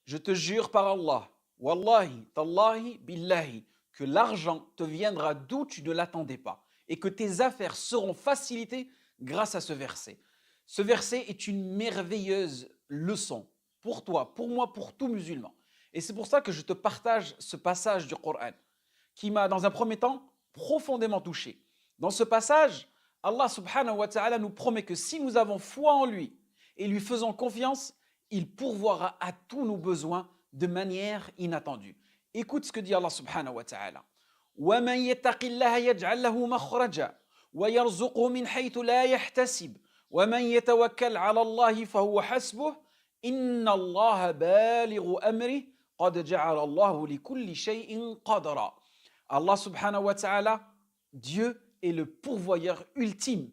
Je te jure par Allah, wallahi, tallahi, billahi, que l'argent te viendra d'où tu ne l'attendais pas et que tes affaires seront facilitées grâce à ce verset. Ce verset est une merveilleuse leçon pour toi, pour moi, pour tout musulman. Et c'est pour ça que je te partage ce passage du Coran qui m'a, dans un premier temps, profondément touché. Dans ce passage, Allah subhanahu wa ta'ala nous promet que si nous avons foi en lui et lui faisons confiance, il pourvoira à tous nos besoins de manière inattendue. Écoute ce que dit Allah subhanahu wa ta'ala. وَمَنْ يَتَّقِ اللَّهَ يَجْعَلْ لَهُ مَخْرَجًا وَيَرْزُقْهُ مِنْ حَيْثُ لَا يَحْتَسِبُ وَمَنْ يَتَوَكَّلْ عَلَى اللَّهِ فَهُوَ حَسْبُهُ إِنَّ اللَّهَ بَالِغُ أَمْرِهِ قَدْ جَعَلَ اللَّهُ لِكُلِّ شَيْءٍ قَدْرًا. Allah subhanahu wa ta'ala, Dieu est le pourvoyeur ultime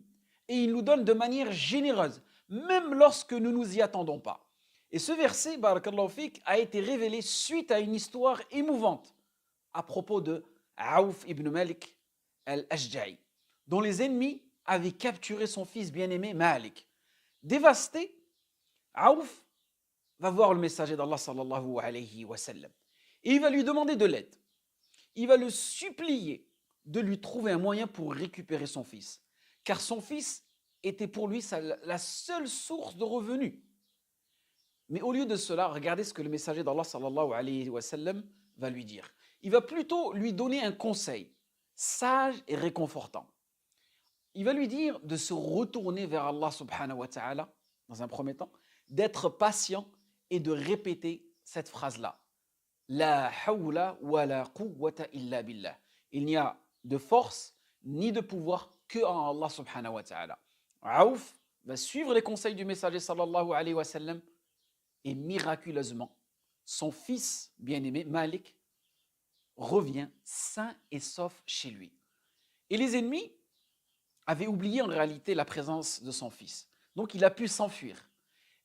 et il nous donne de manière généreuse, même lorsque nous ne nous y attendons pas. Et ce verset, barakallahu fik, a été révélé suite à une histoire émouvante à propos de Aouf ibn Malik al-Ashja'i, dont les ennemis avaient capturé son fils bien-aimé Malik. Dévasté, Aouf va voir le messager d'Allah sallallahu alayhi wa sallam et il va lui demander de l'aide. Il va le supplier de lui trouver un moyen pour récupérer son fils, car son fils était pour lui la seule source de revenus. Mais au lieu de cela, regardez ce que le messager d'Allah sallallahu alayhi wa sallam va lui dire. Il va plutôt lui donner un conseil sage et réconfortant. Il va lui dire de se retourner vers Allah subhanahu wa ta'ala, dans un premier temps, d'être patient et de répéter cette phrase-là. La hawla wa la quwwata illa billah. Il n'y a de force ni de pouvoir que en Allah subhanahu wa ta'ala. Aouf va suivre les conseils du messager sallallahu alayhi wa sallam et miraculeusement, son fils bien-aimé, Malik, revient sain et sauf chez lui. Et les ennemis avaient oublié en réalité la présence de son fils. Donc il a pu s'enfuir.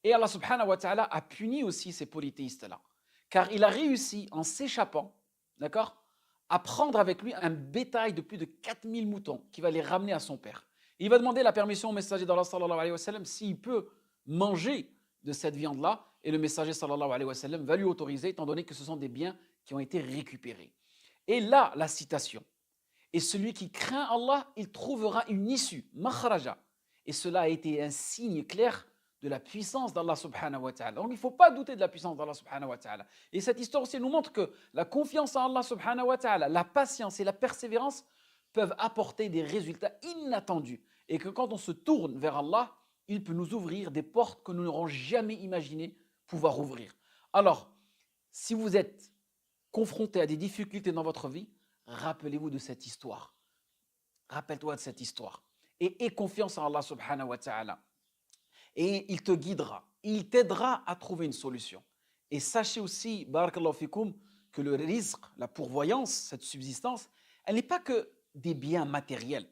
Et Allah subhanahu wa ta'ala a puni aussi ces polythéistes-là. Car il a réussi, en s'échappant, d'accord, à prendre avec lui un bétail de plus de 4000 moutons qui va les ramener à son père. Et il va demander la permission au messager d'Allah sallallahu alayhi wa sallam s'il peut manger de cette viande-là. Et le messager sallallahu alayhi wa sallam va lui autoriser, étant donné que ce sont des biens qui ont été récupérés. Et là, la citation. Et celui qui craint Allah, il trouvera une issue, makhraja. Et cela a été un signe clair de la puissance d'Allah subhanahu wa ta'ala. Donc il ne faut pas douter de la puissance d'Allah subhanahu wa ta'ala. Et cette histoire aussi nous montre que la confiance en Allah subhanahu wa ta'ala, la patience et la persévérance peuvent apporter des résultats inattendus. Et que quand on se tourne vers Allah, il peut nous ouvrir des portes que nous n'aurons jamais imaginé pouvoir ouvrir. Alors, si vous êtes confronté à des difficultés dans votre vie, rappelez-vous de cette histoire. Rappelle-toi de cette histoire. Et aie confiance en Allah subhanahu wa ta'ala. Et il te guidera. Il t'aidera à trouver une solution. Et sachez aussi, barakallahu fikoum, que le rizq, la pourvoyance, cette subsistance, elle n'est pas que des biens matériels.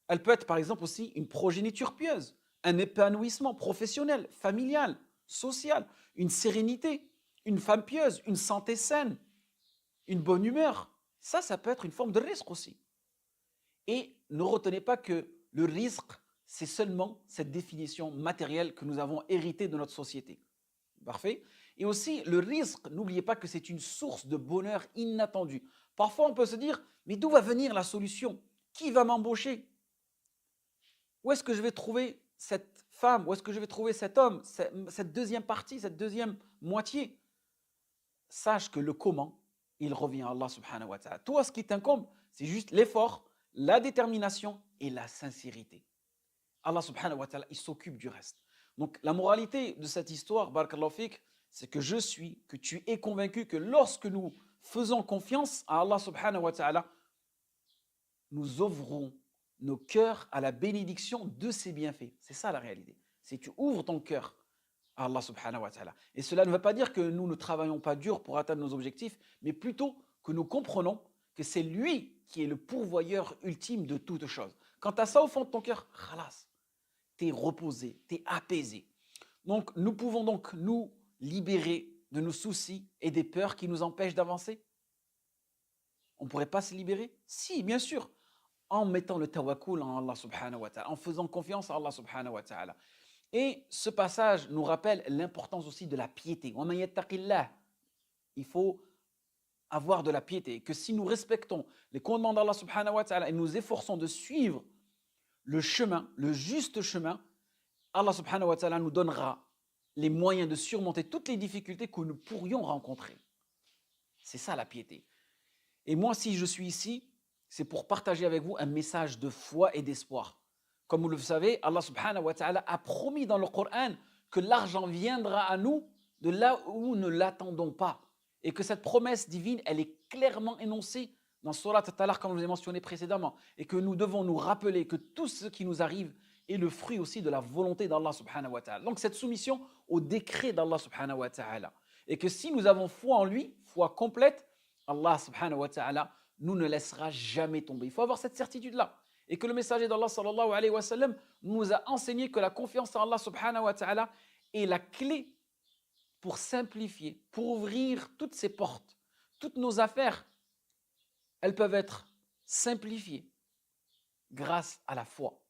Elle peut être par exemple aussi une progéniture pieuse, un épanouissement professionnel, familial, social, une sérénité, une femme pieuse, une santé saine, une bonne humeur. Ça peut être une forme de risque aussi. Et ne retenez pas que le risque, c'est seulement cette définition matérielle que nous avons héritée de notre société. Parfait. Et aussi, le risque, n'oubliez pas que c'est une source de bonheur inattendu. Parfois, on peut se dire, mais d'où va venir la solution? Qui va m'embaucher? Où est-ce que je vais trouver cette femme? Où est-ce que je vais trouver cet homme? Cette deuxième partie, cette deuxième moitié? Sache que le comment, il revient à Allah subhanahu wa ta'ala. Toi, ce qui t'incombe, c'est juste l'effort, la détermination et la sincérité. Allah subhanahu wa ta'ala, il s'occupe du reste. Donc, la moralité de cette histoire, barakallahu fik, c'est que tu es convaincu que lorsque nous faisons confiance à Allah subhanahu wa ta'ala, nous ouvrons nos cœurs à la bénédiction de ses bienfaits. C'est ça la réalité. C'est que tu ouvres ton cœur à Allah subhanahu wa ta'ala. Et cela ne veut pas dire que nous ne travaillons pas dur pour atteindre nos objectifs, mais plutôt que nous comprenons que c'est lui qui est le pourvoyeur ultime de toutes choses. Quand tu as ça au fond de ton cœur, khalas, tu es reposé, tu es apaisé. Donc nous pouvons donc nous libérer de nos soucis et des peurs qui nous empêchent d'avancer. On ne pourrait pas se libérer? Si, bien sûr, en mettant le tawakkul en Allah subhanahu wa ta'ala, en faisant confiance à Allah subhanahu wa ta'ala. Et ce passage nous rappelle l'importance aussi de la piété. وَمَنْ يَتَّقِ اللَّهِ il faut avoir de la piété. Que si nous respectons les commandements d'Allah subhanahu wa ta'ala et nous efforçons de suivre le chemin, le juste chemin, Allah subhanahu wa ta'ala nous donnera les moyens de surmonter toutes les difficultés que nous pourrions rencontrer. C'est ça la piété. Et moi, si je suis ici, c'est pour partager avec vous un message de foi et d'espoir. Comme vous le savez, Allah subhanahu wa ta'ala a promis dans le Coran que l'argent viendra à nous de là où nous ne l'attendons pas. Et que cette promesse divine, elle est clairement énoncée dans Surat At-Talaq, comme je vous ai mentionné précédemment. Et que nous devons nous rappeler que tout ce qui nous arrive est le fruit aussi de la volonté d'Allah subhanahu wa ta'ala. Donc cette soumission au décret d'Allah subhanahu wa ta'ala. Et que si nous avons foi en lui, foi complète, Allah subhanahu wa ta'ala nous ne laissera jamais tomber. Il faut avoir cette certitude-là. Et que le messager d'Allah sallallahu alayhi wa sallam nous a enseigné que la confiance en Allah subhanahu wa ta'ala est la clé pour simplifier, pour ouvrir toutes ces portes. Toutes nos affaires, elles peuvent être simplifiées grâce à la foi.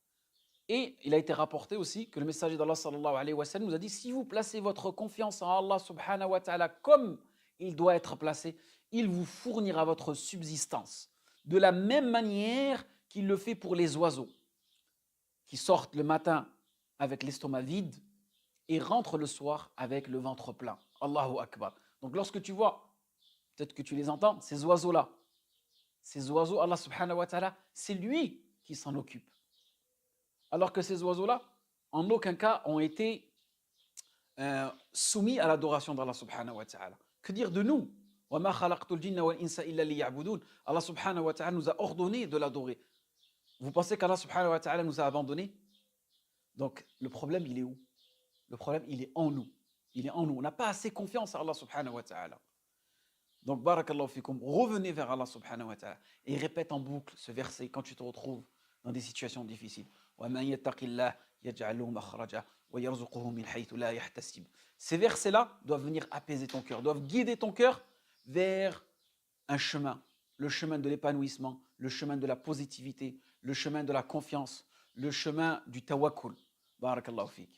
Et il a été rapporté aussi que le messager d'Allah sallallahu alayhi wa sallam nous a dit, si vous placez votre confiance en Allah subhanahu wa ta'ala comme il doit être placé, il vous fournira votre subsistance. De la même manière qu'il le fait pour les oiseaux, qui sortent le matin avec l'estomac vide et rentrent le soir avec le ventre plein. Allahu Akbar. Donc lorsque tu vois, peut-être que tu les entends, ces oiseaux-là, ces oiseaux, Allah subhanahu wa ta'ala, c'est lui qui s'en occupe. Alors que ces oiseaux-là, en aucun cas, ont été soumis à l'adoration d'Allah subhanahu wa ta'ala. Que dire de nous? Allah subhanahu wa ta'ala nous a ordonné de l'adorer. Vous pensez qu'Allah subhanahu wa ta'ala nous a abandonnés? Donc le problème, il est où? Le problème, il est en nous. Il est en nous. On n'a pas assez confiance à Allah subhanahu wa ta'ala. Donc, barakallahu fikum, revenez vers Allah subhanahu wa ta'ala et répète en boucle ce verset quand tu te retrouves dans des situations difficiles. Ces versets-là doivent venir apaiser ton cœur, doivent guider ton cœur vers un chemin, le chemin de l'épanouissement, le chemin de la positivité, le chemin de la confiance, le chemin du tawakkul. Barakallahu fik.